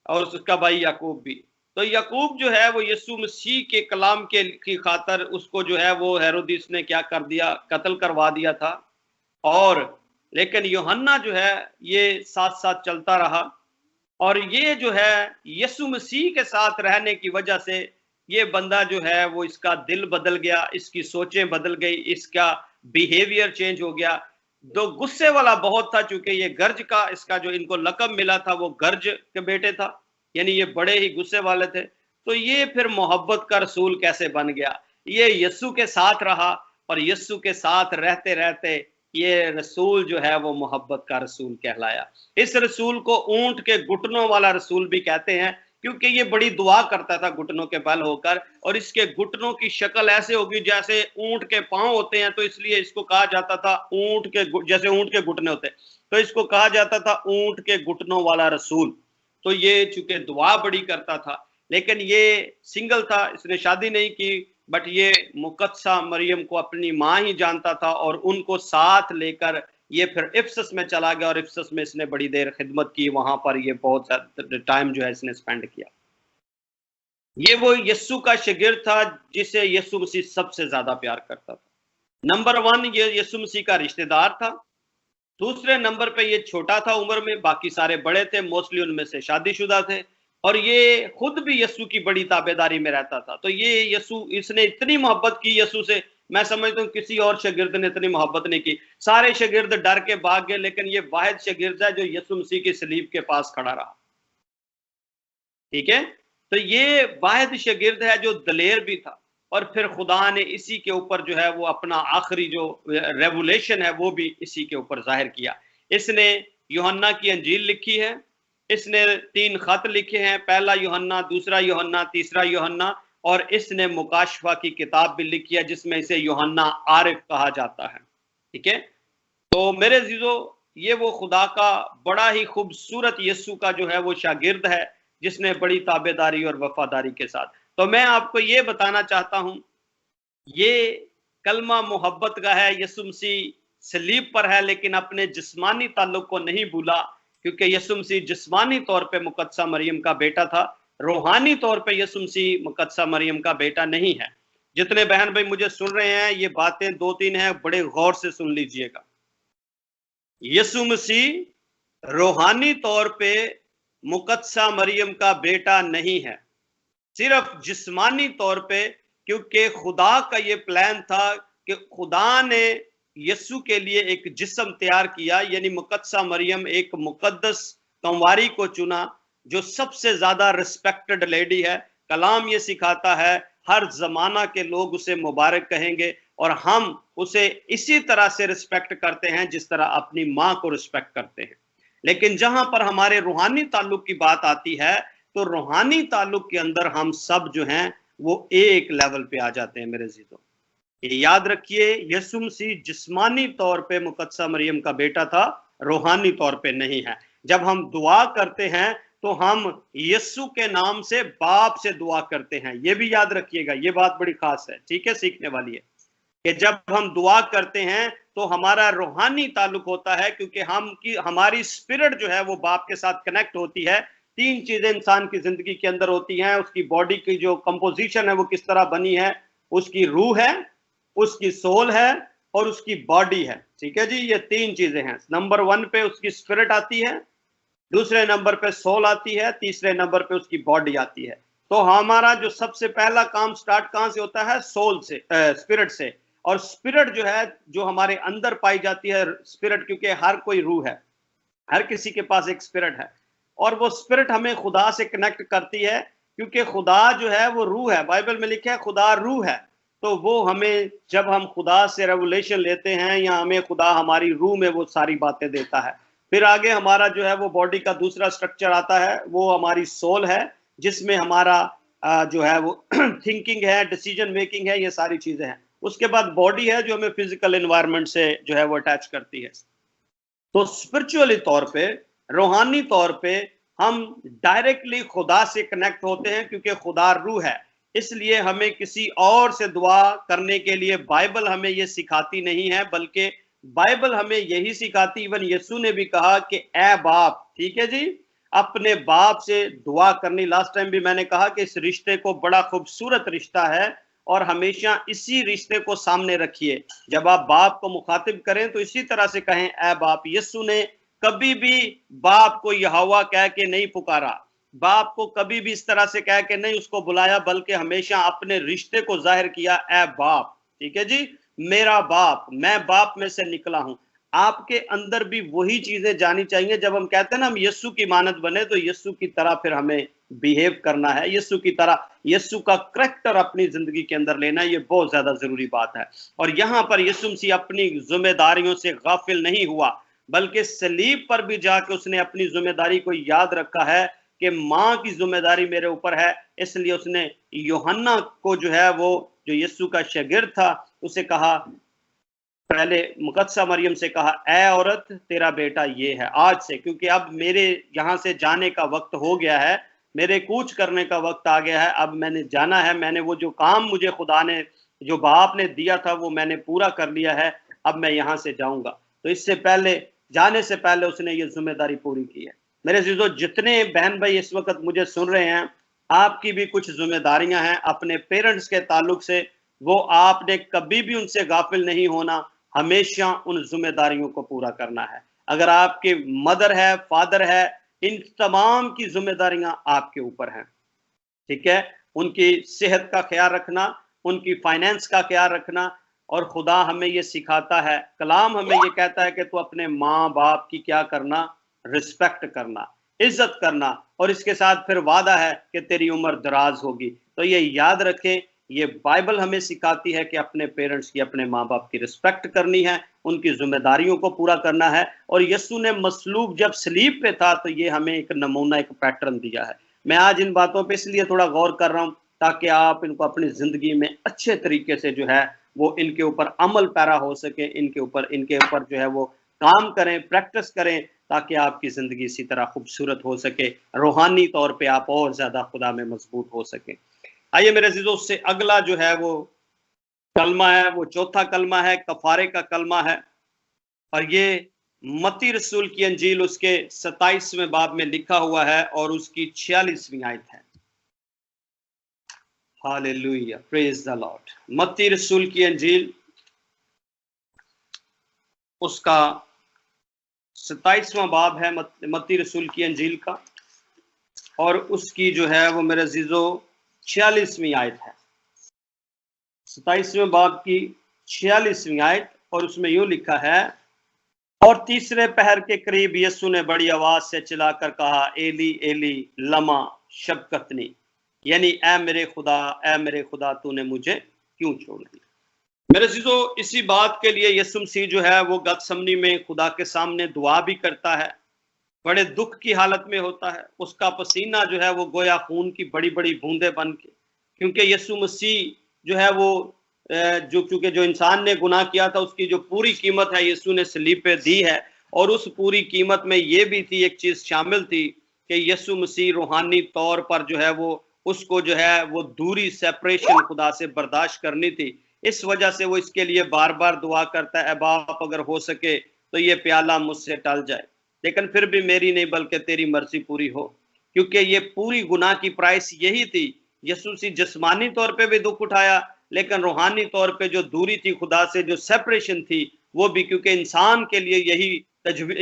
और उसका भाई याकूब भी। तो याकूब जो है वो यीशु मसीह के कलाम के की खातर उसको जो है वो हेरोदिस ने क्या कर दिया, कत्ल करवा दिया था। और लेकिन यूहन्ना जो है ये साथ साथ चलता रहा, और ये जो है यीशु मसीह के साथ रहने की वजह से ये बंदा जो है वो इसका दिल बदल गया, इसकी सोचें बदल गई, इसका बिहेवियर चेंज हो गया। दो गुस्से वाला बहुत था, चूंकि ये गर्ज का, इसका जो इनको लकब मिला था वो गर्ज के बेटे था, यानी ये बड़े ही गुस्से वाले थे। तो ये फिर मोहब्बत का रसूल कैसे बन गया? ये यीशु के साथ रहा, और यीशु के साथ रहते रहते ये रसूल जो है वो मोहब्बत का रसूल कहलाया। इस रसूल को ऊंट के घुटनों वाला रसूल भी कहते हैं, क्योंकि ये बड़ी दुआ करता था घुटनों के बल होकर, और इसके घुटनों की शक्ल ऐसे होगी जैसे ऊंट के पांव होते हैं, तो इसलिए इसको कहा जाता था ऊंट के, जैसे ऊंट के घुटने होते, तो इसको कहा जाता था ऊंट के घुटनों वाला रसूल। तो ये चूंकि दुआ बड़ी करता था, लेकिन ये सिंगल था, इसने शादी नहीं की, बट ये मुकद्दसा मरियम को अपनी माँ ही जानता था, और उनको साथ लेकर ये फिर इफसस में चला गया, और इफसस में इसने बड़ी देर खिदमत की, वहां पर ये बहुत टाइम जो है इसने स्पेंड किया। ये वो यीशु का शागिर्द था जिसे यीशु मसीह सबसे ज्यादा प्यार करता था। नंबर 1 ये यीशु मसीह का रिश्तेदार था। दूसरे नंबर पे ये छोटा था उम्र में, बाकी सारे बड़े थे, मोस्टली उनमें से शादीशुदा थे, और ये खुद भी यीशु की बड़ी ताबेदारी में रहता था। तो ये यीशु, इसने इतनी मोहब्बत की यीशु से, मैं समझता हूँ किसी और शागिर्द ने इतनी मोहब्बत नहीं की। सारे शागिर्द डर के भाग गए, लेकिन ये वाहिद शागिर्द है जो यीशु मसीह की सलीब के पास खड़ा रहा। ठीक है, तो ये वाहिद शागिर्द है जो दलेर भी था, और फिर खुदा ने इसी के ऊपर जो है वो अपना आखिरी जो रेवुलेशन है वो भी इसी के ऊपर जाहिर किया। इसने यूहन्ना की अंजील लिखी है, इसने 3 खत लिखे हैं, पहला यूहन्ना, दूसरा यूहन्ना, तीसरा यूहन्ना, और इसने मुकाशफा की किताब भी लिखी है जिसमें इसे यूहन्ना आरिफ कहा जाता है। ठीक है, तो मेरे अजीजों, ये वो खुदा का बड़ा ही खूबसूरत यीशु का जो है वो शागिर्द है, जिसने बड़ी ताबेदारी और वफादारी के साथ। तो मैं आपको ये बताना चाहता हूं, ये कलमा मोहब्बत का है। यीशु मसीह सलीब पर है, लेकिन अपने जिस्मानी ताल्लुक को नहीं भूला, क्योंकि यीशु मसीह जिस्मानी तौर पे मुकद्दसा मरियम का बेटा था, रूहानी तौर पे यीशु मसीह मुकद्दसा मरियम का बेटा नहीं है। जितने बहन भाई मुझे सुन रहे हैं, ये बातें 2-3 हैं, बड़े गौर से सुन लीजिएगा। यीशु मसीह रूहानी तौर पे मुकद्दसा मरियम का बेटा नहीं है, सिर्फ जिस्मानी तौर पे, क्योंकि खुदा का ये प्लान था कि खुदा ने यीशु के लिए एक जिस्म तैयार किया, यानी मुकद्दसा मरियम एक मुकद्दस कंवारी को चुना जो सबसे ज्यादा रिस्पेक्टेड लेडी है। कलाम ये सिखाता है हर जमाना के लोग उसे मुबारक कहेंगे, और हम उसे इसी तरह से रिस्पेक्ट करते हैं जिस तरह अपनी माँ को रिस्पेक्ट करते हैं। लेकिन जहां पर हमारे रूहानी ताल्लुक की बात आती है, तो रूहानी ताल्लुक के अंदर हम सब जो हैं वो एक लेवल पे आ जाते हैं। मेरे जीजों, ये याद रखिए, यीशु मसीह जिस्मानी तौर पे मुकद्दसा मरियम का बेटा था, रूहानी तौर पे नहीं है। जब हम दुआ करते हैं तो हम यीशु के नाम से बाप से दुआ करते हैं, ये भी याद रखिएगा, ये बात बड़ी खास है। ठीक है, सीखने वाली है कि जब हम दुआ करते हैं तो हमारा रूहानी ताल्लुक होता है, क्योंकि हमारी स्पिरिट जो है वो बाप के साथ कनेक्ट होती है। 3 चीजें इंसान की जिंदगी के अंदर होती हैं, उसकी बॉडी की जो कंपोजिशन है वो किस तरह बनी है, उसकी रूह है, उसकी सोल है, और उसकी बॉडी है। ठीक है जी, ये 3 चीजें हैं। नंबर 1 पे उसकी स्पिरिट आती है, दूसरे नंबर पे सोल आती है, तीसरे नंबर पे उसकी बॉडी आती है। तो हमारा जो सबसे पहला काम स्टार्ट कहां से होता है? सोल से, स्पिरिट से। और स्पिरिट जो है, जो हमारे अंदर पाई जाती है स्पिरिट, क्योंकि हर कोई रूह है, हर किसी के पास एक स्पिरिट है, और वो स्पिरिट हमें खुदा से कनेक्ट करती है, क्योंकि खुदा जो है वो रूह है। बाइबल में लिखा है खुदा रूह है। तो वो हमें, जब हम खुदा से रेवलेशन लेते हैं, या हमें खुदा हमारी रूह में वो सारी बातें देता है। फिर आगे हमारा जो है वो बॉडी का दूसरा स्ट्रक्चर आता है, वो हमारी सोल है, जिसमें हमारा जो है वो थिंकिंग है, डिसीजन मेकिंग है, ये सारी चीजें हैं। उसके बाद बॉडी है जो हमें फिजिकल एनवायरनमेंट से जो है वो अटैच करती है। तो स्पिरिचुअली तौर पे, रूहानी तौर पे हम डायरेक्टली खुदा से कनेक्ट होते हैं, क्योंकि खुदा रूह है। इसलिए हमें किसी और से दुआ करने के लिए बाइबल हमें ये सिखाती नहीं है, बल्कि बाइबल हमें यही सिखाती, इवन यीशु ने भी कहा कि ए बाप, ठीक है जी, अपने बाप से दुआ करनी। लास्ट टाइम भी मैंने कहा कि इस रिश्ते को बड़ा खूबसूरत रिश्ता है, और हमेशा इसी रिश्ते को सामने रखिए। जब आप बाप को मुखातिब करें तो इसी तरह से कहें, ए बाप। यीशु ने कभी भी बाप को यहोवा कह के नहीं पुकारा, बाप को कभी भी इस तरह से कह के नहीं उसको बुलाया, बल्कि हमेशा अपने रिश्ते को जाहिर किया, ए बाप, ठीक है जी, मेरा बाप, मैं बाप में से निकला हूं। आपके अंदर भी वही चीजें जानी चाहिए। जब हम कहते हैं ना हम यीशु की मानद बने, तो यीशु की तरह फिर हमें बिहेव करना है, यीशु की तरह, यीशु का करैक्टर अपनी जिंदगी के अंदर लेना, ये बहुत ज्यादा जरूरी बात है। और यहां पर यीशु मसीह अपनी जिम्मेदारियों से गाफिल नहीं हुआ, बल्कि सलीब पर भी जाके उसने अपनी जिम्मेदारी को याद रखा है कि मां की जिम्मेदारी मेरे ऊपर है। इसलिए उसने यूहन्ना को जो है वो, जो यीशु का शागिर्द था, उसे कहा, पहले मुकद्दसा मरियम से कहा, ए औरत, तेरा बेटा ये है आज से, क्योंकि अब मेरे यहाँ से जाने का वक्त हो गया है, मेरे कूच करने का वक्त आ गया है, अब मैंने जाना है, मैंने वो जो काम मुझे खुदा ने, जो बाप ने दिया था, वो मैंने पूरा कर लिया है, अब मैं यहाँ से जाऊंगा। तो इससे पहले, जाने से पहले उसने ये जिम्मेदारी पूरी की है। मेरे अजीजों, जितने बहन भाई इस वक्त मुझे सुन रहे हैं, आपकी भी कुछ जिम्मेदारियां हैं अपने पेरेंट्स के ताल्लुक से। वो आपने कभी भी उनसे गाफिल नहीं होना, हमेशा उन जिम्मेदारियों को पूरा करना है। अगर आपके मदर है, फादर है, इन तमाम की जिम्मेदारियां आपके ऊपर हैं, ठीक है। उनकी सेहत का ख्याल रखना, उनकी फाइनेंस का ख्याल रखना। और खुदा हमें ये सिखाता है, कलाम हमें ये कहता है कि तू अपने माँ बाप की क्या करना? रिस्पेक्ट करना, इज्जत करना। और इसके साथ फिर वादा है कि तेरी उम्र दराज होगी। तो ये याद रखें, ये बाइबल हमें सिखाती है कि अपने पेरेंट्स की, अपने माँ बाप की रिस्पेक्ट करनी है, उनकी जिम्मेदारियों को पूरा करना है। और यीशु ने मसलूब जब सलीब पे था, तो ये हमें एक नमूना, एक पैटर्न दिया है। मैं आज इन बातों पे इसलिए थोड़ा गौर कर रहा हूँ, ताकि आप इनको अपनी जिंदगी में अच्छे तरीके से जो है वो इनके ऊपर अमल पैरा हो सके, इनके ऊपर जो है वो काम करें, प्रैक्टिस करें, ताकि आपकी जिंदगी इसी तरह खूबसूरत हो सके, रूहानी तौर पे आप और ज्यादा खुदा में मजबूत हो सके। आइए मेरे अजीजों, उससे अगला जो है वो कलमा है, वो चौथा कलमा है, कफारे का कलमा है। और ये मत्ती रसूल की अंजील उसके 27वें बाब में लिखा हुआ है, और उसकी 46वीं आयत है। Hallelujah, praise the Lord. मत्ती रसूल की अंजील उसका 27वां बाब है, मत्ती रसूल की अंजील का, और उसकी जो है वो मेरे अजीजों 46वीं आयत है। 27वें बाब की 46वीं आयत, और उसमें यूं लिखा है, और तीसरे पहर के करीब यीशु ने बड़ी आवाज से चिल्लाकर कहा, एली एली लमा शबक्तनी, यानी ए मेरे खुदा तूने मुझे क्यों छोड़ दिया। मेरे अजीजों, इसी बात के लिए यीशु मसीह जो है वो गतसमनी में खुदा के सामने दुआ भी करता है, बड़े दुख की हालत में होता है। उसका पसीना जो है वो गोया खून की बड़ी बड़ी बूंदे बन के, क्योंकि यीशु मसीह जो है वो क्योंकि जो इंसान ने गुनाह किया था, उसकी जो पूरी कीमत है यीशु ने सलीब पे दी है। और उस पूरी कीमत में ये भी थी, एक चीज शामिल थी कि यीशु मसीह रूहानी तौर पर जो है वो, उसको जो है वो दूरी, सेपरेशन खुदा से बर्दाश्त करनी थी। इस वजह से वो इसके लिए बार बार दुआ करता है, बाप अगर हो सके तो ये प्याला मुझसे टल जाए, लेकिन फिर भी मेरी नहीं बल्कि तेरी मर्जी पूरी हो। क्योंकि ये पूरी गुनाह की प्राइस यही थी। यीशु मसीह जिस्मानी तौर पे भी दुख उठाया, लेकिन रूहानी तौर पे जो दूरी थी खुदा से, जो सेपरेशन थी, वो भी, क्योंकि इंसान के लिए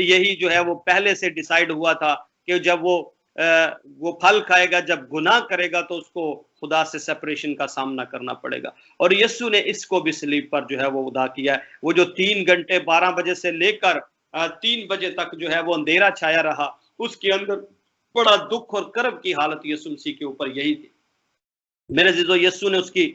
यही जो है वो पहले से डिसाइड हुआ था कि जब वो फल खाएगा, जब गुनाह करेगा तो उसको खुदा से सेपरेशन का सामना करना पड़ेगा। और यीशु ने इसको भी सलीब पर जो है वो अदा किया है। वो जो 3 घंटे 12 बजे से लेकर 3 बजे तक जो है वो अंधेरा छाया रहा, उसके अंदर बड़ा दुख और कर्ब की हालत यीशु मसीह के ऊपर यही थी। मेरे अजीजों, यीशु ने उसकी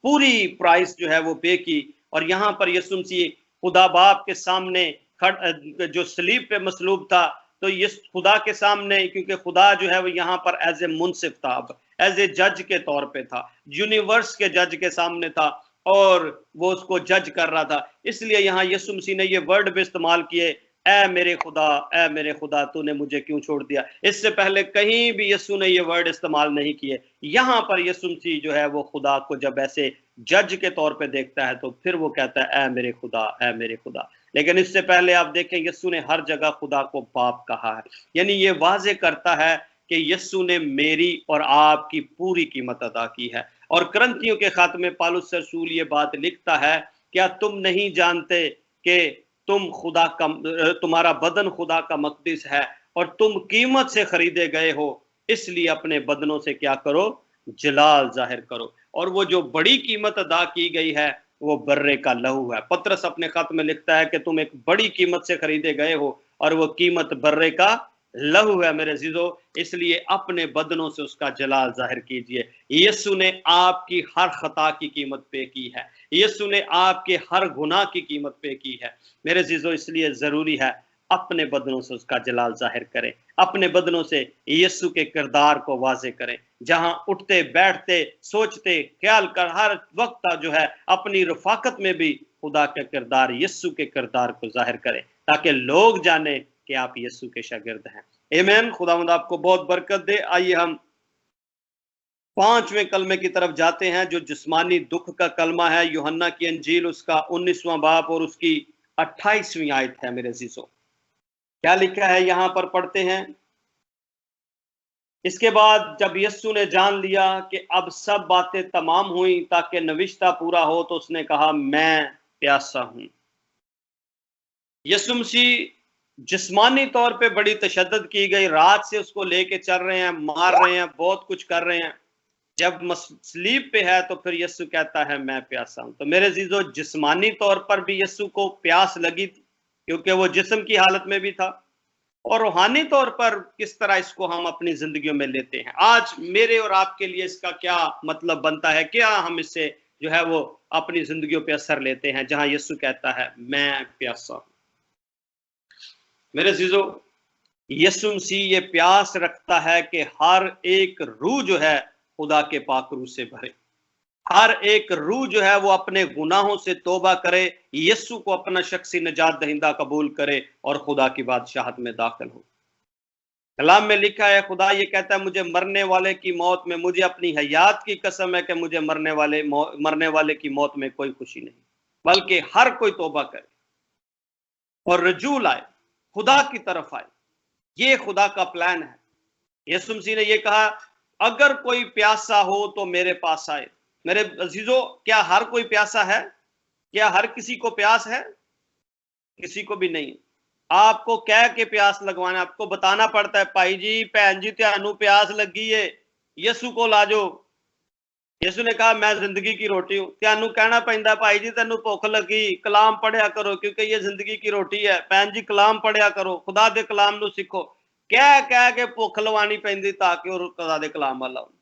पूरी प्राइस जो है वो पे की। और यहाँ पर यीशु मसीह खुदा बाप के सामने जो सलीब पे मसलूब था, तो ये खुदा के सामने, क्योंकि खुदा जो है वो यहाँ पर एज ए मुंसिफ था, एज ए जज के तौर पे था, यूनिवर्स के जज के सामने था और वो उसको जज कर रहा था। इसलिए यहाँ यीशु मसीह ने ये वर्ड भी इस्तेमाल किए, ए मेरे खुदा तूने मुझे क्यों छोड़ दिया। इससे पहले कहीं भी यीशु ने ये वर्ड इस्तेमाल नहीं किए। यहाँ पर यीशु मसीह जो है वो खुदा को जब ऐसे जज के तौर पे देखता है तो फिर वो कहता है ए मेरे खुदा। लेकिन इससे पहले आप देखें, यीशु ने हर जगह खुदा को बाप कहा है, यानी ये वाजे करता है कि यीशु ने मेरी और आपकी पूरी कीमत अदा की है। और करंथियों के खत में पौलुस रसूल ये बात लिखता है, क्या तुम नहीं जानते कि तुम्हारा बदन खुदा का मकदस है और तुम कीमत से खरीदे गए हो, इसलिए अपने बदनों से क्या करो, जलाल जाहिर करो। और वो जो बड़ी कीमत अदा की गई है वो बर्रे का लहू है। पतरस अपने खत में लिखता है कि तुम एक बड़ी कीमत से खरीदे गए हो और वो कीमत बर्रे का लहू है मेरे अजीजों, इसलिए अपने बदनों से उसका जलाल जाहिर कीजिए। यीशु ने आपकी हर खता की कीमत पे की है, यीशु ने आपके हर गुनाह की कीमत पे की है मेरे अजीजों। इसलिए जरूरी है अपने बदनों से उसका जलाल जाहिर करें, अपने बदनों से यीशु के किरदार को वाजे करें। जहां उठते बैठते सोचते ख्याल कर हर वक्त जो है अपनी रफाकत में भी खुदा के किरदार, यीशु के किरदार को जाहिर करें, ताकि लोग जाने कि आप यीशु के शागिर्द हैं। आमीन। खुदावंद आपको बहुत बरकत दे। आइए हम 5वें कलमे की तरफ जाते हैं, जो जिस्मानी दुख का कलमा है। यूहन्ना की अंजील उसका 19वां बाब और उसकी 28वीं आयत है मेरे अजीजों। क्या लिखा है यहाँ पर, पढ़ते हैं। इसके बाद जब यीशु ने जान लिया कि अब सब बातें तमाम हुई ताकि नविश्ता पूरा हो, तो उसने कहा, मैं प्यासा हूं। यीशु मसीह जिस्मानी तौर पे बड़ी तशद्दुद की गई, रात से उसको लेके चल रहे हैं, मार रहे हैं, बहुत कुछ कर रहे हैं। जब सलीब पे है तो फिर यीशु कहता है मैं प्यासा हूं। तो मेरे अजीजों, जिस्मानी तौर पर भी यीशु को प्यास लगी थी क्योंकि वो जिस्म की हालत में भी था, और रूहानी तौर पर किस तरह इसको हम अपनी जिंदगियों में लेते हैं। आज मेरे और आपके लिए इसका क्या मतलब बनता है, क्या हम इससे जो है वो अपनी जिंदगियों पे असर लेते हैं, जहां यीशु कहता है मैं प्यासा हूं। मेरे अजीजों, यीशु मसीह ये प्यास रखता है कि हर एक रूह जो है खुदा के पाक रूह से भरे, हर एक रूह जो है वो अपने गुनाहों से तौबा करे, यीशु को अपना शख्सी निजात दहिंदा कबूल करे और खुदा की बादशाहत में दाखिल हो। कलाम में लिखा है, खुदा ये कहता है, मुझे मरने वाले की मौत में, मुझे अपनी हयात की कसम है कि मुझे मरने वाले की मौत में कोई खुशी नहीं, बल्कि हर कोई तौबा करे और रजू लाए, खुदा की तरफ आए। ये खुदा का प्लान है। यीशु मसीह ने ये कहा, अगर कोई प्यासा हो तो मेरे पास आए। मेरे अजीजों, क्या हर कोई प्यासा है? क्या हर किसी को प्यास है? किसी को भी नहीं। आपको कह के प्यास लगवाना, आपको बताना पड़ता है, भाई जी भैन जी त्यानू प्यास लगी है, यीशु को ला जाओ। यीशु ने कहा मैं जिंदगी की रोटी हूं। त्यानू कहना पैंदा, भाई जी तेनू भुख लगी, कलाम पढ़िया करो क्योंकि ये जिंदगी की रोटी है। भैन जी कलाम पढ़िया करो, खुदा दे कलाम नू सीखो। कह कह के भुख लवानी पैंदी ताकि और खुदा दे कलाम वाला हो।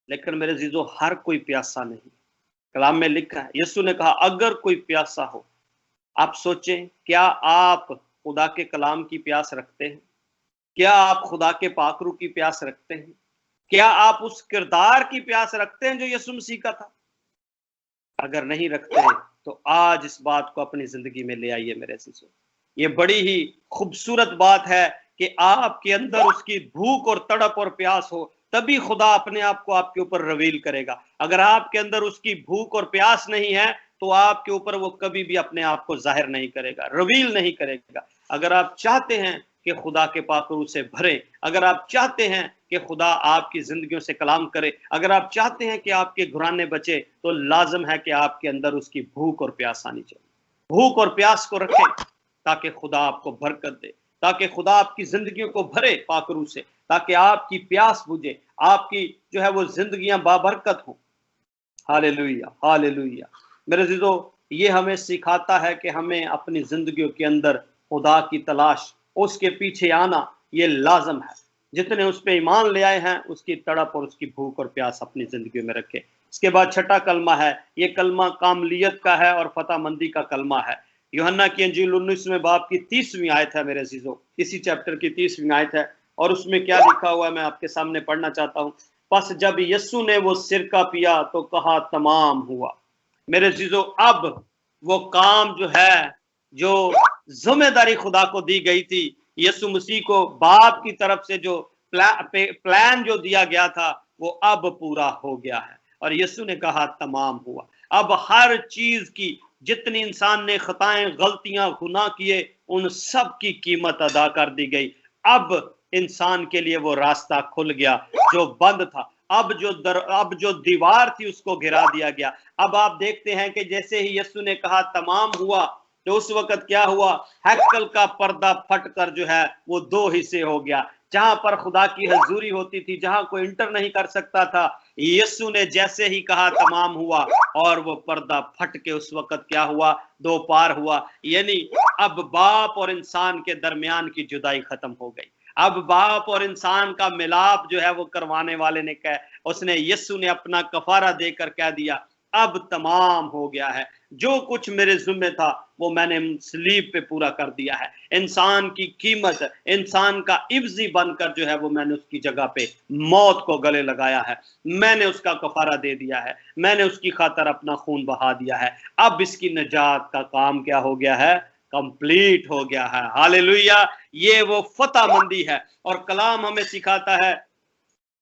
लेकिन मेरे जीजो, हर कोई प्यासा नहीं। कलाम में लिखा है, यीशु ने कहा अगर कोई प्यासा हो। आप सोचें, क्या आप खुदा के कलाम की प्यास रखते हैं? क्या आप खुदा के पाकरू की प्यास रखते हैं? क्या आप उस किरदार की प्यास रखते हैं जो यीशु मसीह का था? अगर नहीं रखते तो आज इस बात को अपनी जिंदगी में ले आइए मेरे अजीजों। ये बड़ी ही खूबसूरत बात है कि आपके अंदर उसकी भूख और तड़प और प्यास हो, तभी खुदा अपने आप को आपके ऊपर रिवील करेगा। अगर आपके अंदर उसकी भूख और प्यास नहीं है तो आपके ऊपर वो कभी भी अपने आप को जाहिर नहीं करेगा, रिवील नहीं करेगा। अगर आप चाहते हैं कि खुदा के पाकरू से भरे, अगर आप चाहते हैं कि खुदा आपकी जिंदगियों से कलाम करे, अगर आप चाहते हैं कि आपके घराने बचे, तो लाजम है कि आपके अंदर उसकी भूख और प्यास आनी चाहिए। भूख और प्यास को रखें ताकि खुदा आपको बरकत दे, ताकि खुदा आपकी जिंदगियों को भरे पाकरू से, ताकि आपकी प्यास बुझे, आपकी जो है वो जिंदगियां बाबरकत हो। Hallelujah, hallelujah. मेरे अजीजों, ये हमें सिखाता है कि हमें अपनी जिंदगियों के अंदर खुदा की तलाश, उसके पीछे आना ये लाजम है। जितने उस पे ईमान ले आए हैं उसकी तड़प और उसकी भूख और प्यास अपनी जिंदगी में रखे। इसके बाद छठा कलमा है, ये कलमा कामलियत का है और फतामंदी का कलमा है। यूहन्ना की अंजील 19वें बाब की 30वीं आयत है मेरे अजीजों, इसी चैप्टर की 30वीं आयत है, और उसमें क्या लिखा हुआ है मैं आपके सामने पढ़ना चाहता हूँ। बस जब यीशु ने वो सिरका पिया तो कहा तमाम हुआ। मेरे अजीजों, अब वो काम जो है, जो जिम्मेदारी खुदा को दी गई थी, यीशु मसीह को बाप की तरफ से जो प्लान जो दिया गया था, वो अब पूरा हो गया है। और यीशु ने कहा तमाम हुआ। अब हर चीज की, जितनी इंसान ने खताएं, गलतियां, गुनाह किए, उन सब की कीमत अदा कर दी गई। अब इंसान के लिए वो रास्ता खुल गया जो बंद था। अब जो दीवार थी उसको गिरा दिया गया। अब आप देखते हैं कि जैसे ही यीशु ने कहा तमाम हुआ, तो उस वक्त क्या हुआ, हैकल का पर्दा फटकर जो है वो दो हिस्से हो गया। जहां पर खुदा की हजूरी होती थी, जहां कोई इंटर नहीं कर सकता था, यीशु ने जैसे ही कहा तमाम हुआ, और वो पर्दा फट के उस वक्त क्या हुआ, दो पार हुआ। यानी अब बाप और इंसान के दरमियान की जुदाई खत्म हो गई। अब बाप और इंसान का मिलाप जो है वो करवाने वाले ने कहा, उसने, यीशु ने अपना कफारा देकर कह दिया अब तमाम हो गया है। जो कुछ मेरे जिम्मे था वो मैंने सलीब पे पूरा कर दिया है। इंसान की कीमत, इंसान का इब्जी बनकर जो है वो मैंने उसकी जगह पे मौत को गले लगाया है। मैंने उसका कफारा दे दिया है, मैंने उसकी खातर अपना खून बहा दिया है। अब इसकी निजात का काम क्या हो गया है, कंप्लीट हो गया है। हालेलुया। ये वो फतामंदी है। और कलाम हमें सिखाता है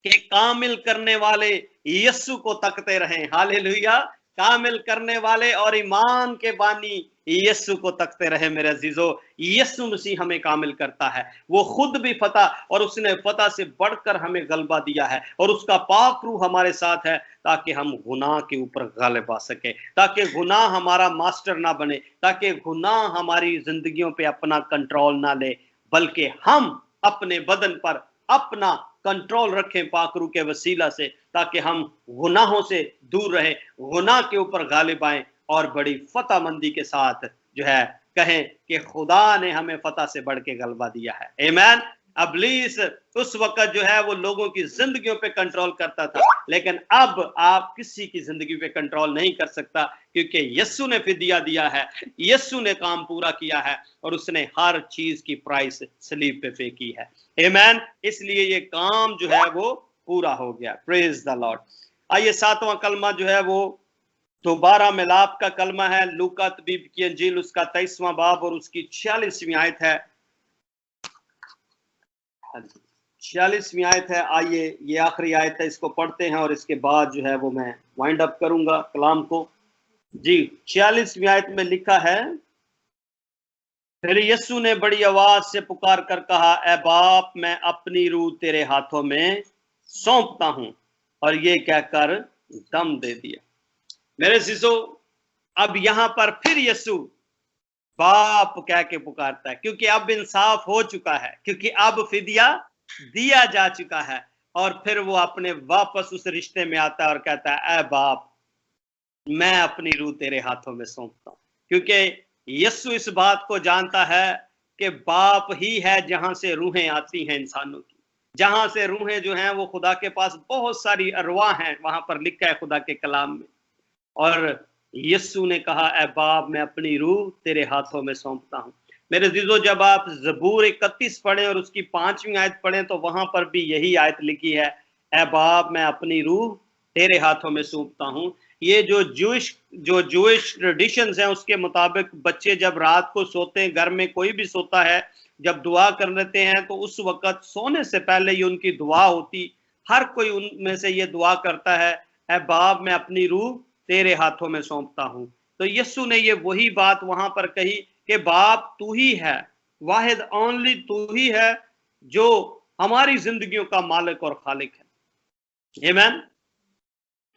कि कामिल करने वाले यीशु को तकते रहें। हालेलुया। कामिल करने वाले और ईमान के बानी यीशु को तकते रहे। मेरे अजीजों, यीशु मसीह हमें कामिल करता है। वो खुद भी फतह, और उसने फतह से बढ़कर हमें गलबा दिया है, और उसका पाक रूह हमारे साथ है, ताकि हम गुनाह के ऊपर गालिब आ सके, ताकि गुनाह हमारा मास्टर ना बने, ताकि गुनाह हमारी जिंदगियों पे अपना कंट्रोल ना ले, बल्कि हम अपने बदन पर अपना कंट्रोल रखें पाकरू के वसीला से, ताकि हम गुनाहों से दूर रहें, गुनाह के ऊपर गालिब आएं, और बड़ी फतहमंदी के साथ जो है कहें कि खुदा ने हमें फतह से बढ़ के गलबा दिया है। आमीन। अबलीस उस वक्त जो है वो लोगों की जिंदगियों पे कंट्रोल करता था, लेकिन अब आप किसी की जिंदगी पे कंट्रोल नहीं कर सकता, क्योंकि यीशु ने फिदिया दिया है, यीशु ने काम पूरा किया है, और उसने हर चीज की प्राइस सलीब पे पे की है। आमीन। इसलिए ये काम जो है वो पूरा हो गया। Praise the Lord. आइए, सातवां कलमा जो है वो दोबारा मिलाप का कलमा है। लूका तबीब की अंजील उसका 23वां बाब और उसकी 46वीं आयत है। 46वीं आयत है। आइए, ये आखिरी आयत है, इसको पढ़ते हैं और इसके बाद जो है वो मैं वाइंड अप करूंगा कलाम को। जी, 46वीं आयत में लिखा है, फिर यीशु ने बड़ी आवाज से पुकार कर कहा, ऐ बाप, मैं अपनी रूह तेरे हाथों में सौंपता हूं। और ये कहकर दम दे दिया। मेरे शिशो, अब यहां पर फिर यीशु बाप कह के पुकारता है, क्योंकि अब इंसाफ हो चुका है, क्योंकि अब फिदिया दिया जा चुका है। और फिर वो अपने वापस उस रिश्ते में आता है और कहता है, ऐ बाप, मैं अपनी रूह तेरे हाथों में सौंपता हूं। क्योंकि यीशु इस बात को जानता है कि बाप ही है जहां से रूहें आती हैं इंसानों की, जहां से रूहें जो हैं वो खुदा के पास बहुत सारी अरवाह हैं, वहां पर लिखा है खुदा के कलाम में। और यीशु ने कहा, ऐ बाप, मैं अपनी रूह तेरे हाथों में सौंपता हूं। मेरे अजीजों, जब आप ज़बूर 31 पढ़ें और उसकी 5वीं आयत पढ़ें तो वहां पर भी यही आयत लिखी है, ऐ बाप, मैं अपनी रूह तेरे हाथों में सौंपता हूं। ये जो जूइश ट्रेडिशंस हैं उसके मुताबिक बच्चे जब रात को सोते हैं, घर में कोई भी सोता है, जब दुआ कर लेते हैं तो उस वक्त सोने से पहले ये उनकी दुआ होती। हर कोई उनमें से ये दुआ करता है, ऐ बाप, मैं अपनी रूह तेरे हाथों में सौंपता हूं। तो यीशु ने ये वही बात वहां पर कही कि बाप, तू ही है, वाहिद ओनली तू ही है जो हमारी जिंदगियों का मालिक और खालिक है। आमीन।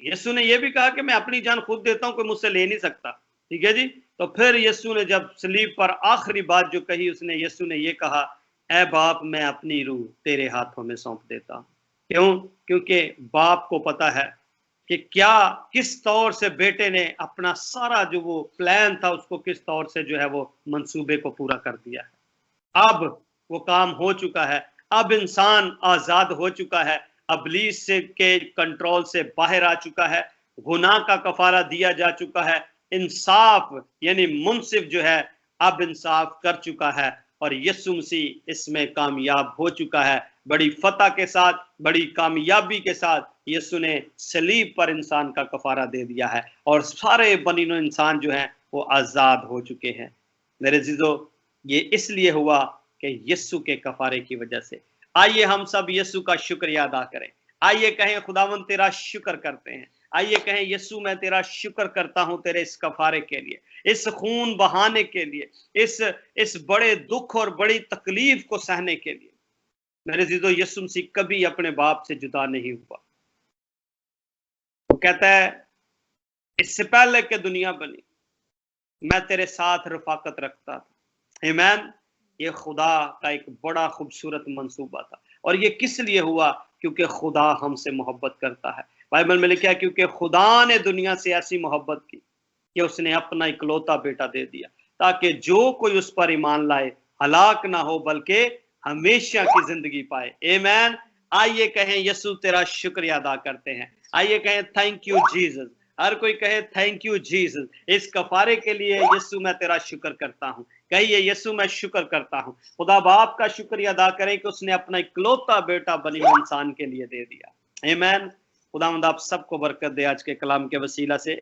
यीशु ने यह भी कहा कि मैं अपनी जान खुद देता हूं, कोई मुझसे ले नहीं सकता। ठीक है जी। तो फिर यीशु ने जब सलीब पर आखिरी बात जो कही, उसने यीशु ने यह कहा ऐ बाप मैं अपनी रूह तेरे हाथों में सौंप देता हूं। क्यों? क्योंकि बाप को पता है कि क्या किस तौर से बेटे ने अपना सारा जो वो प्लान था उसको किस तौर से जो है वो मंसूबे को पूरा कर दिया है। अब वो काम हो चुका है, अब इंसान आजाद हो चुका है, अबलीस से के कंट्रोल से बाहर आ चुका है, गुनाह का कफारा दिया जा चुका है, इंसाफ यानी मुंसिफ जो है अब इंसाफ कर चुका है और यीशु मसीह इसमें कामयाब हो चुका है। बड़ी फतह के साथ, बड़ी कामयाबी के साथ यीशु ने सलीब पर इंसान का कफारा दे दिया है और सारे बनीनो इंसान जो हैं वो आजाद हो चुके हैं। मेरे जीजो, ये इसलिए हुआ कि यीशु के कफारे की वजह से। आइए हम सब यीशु का शुक्रिया अदा करें। आइए कहें खुदावंद तेरा शुक्र करते हैं। आइए कहें यीशु मैं तेरा शुक्र करता हूं तेरे इस कफारे के लिए, इस खून बहाने के लिए, इस बड़े दुख और बड़ी तकलीफ को सहने के लिए। मेरे जीजो, यीशु मसीह कभी अपने बाप से जुदा नहीं हुआ। वो कहता है इससे पहले कि दुनिया बनी मैं तेरे साथ रफाकत रखता था। आमीन। ये खुदा का एक बड़ा खूबसूरत मंसूबा था और ये किस लिए हुआ? क्योंकि खुदा हमसे मोहब्बत करता है। बाइबल में लिखा है क्योंकि खुदा ने दुनिया से ऐसी मोहब्बत की कि उसने अपना इकलौता बेटा दे दिया ताकि जो कोई उस पर ईमान लाए हलाक ना हो बल्कि हमेशा की जिंदगी पाए। आमीन। आइए कहें यीशु तेरा शुक्रिया अदा करते हैं। आइए कहें थैंक यू जीसस। हर कोई कहे थैंक यू जीसस, इस कफारे के लिए यीशु मैं तेरा शुक्र करता हूं। कहिए यीशु मैं शुक्र करता हूं। खुदा बाप का शुक्रिया अदा करें कि उसने अपना इकलौता बेटा बनी इंसान के लिए दे दिया। आमीन। खुदावंद आप सबको बरकत दे आज के कलाम के वसीला से।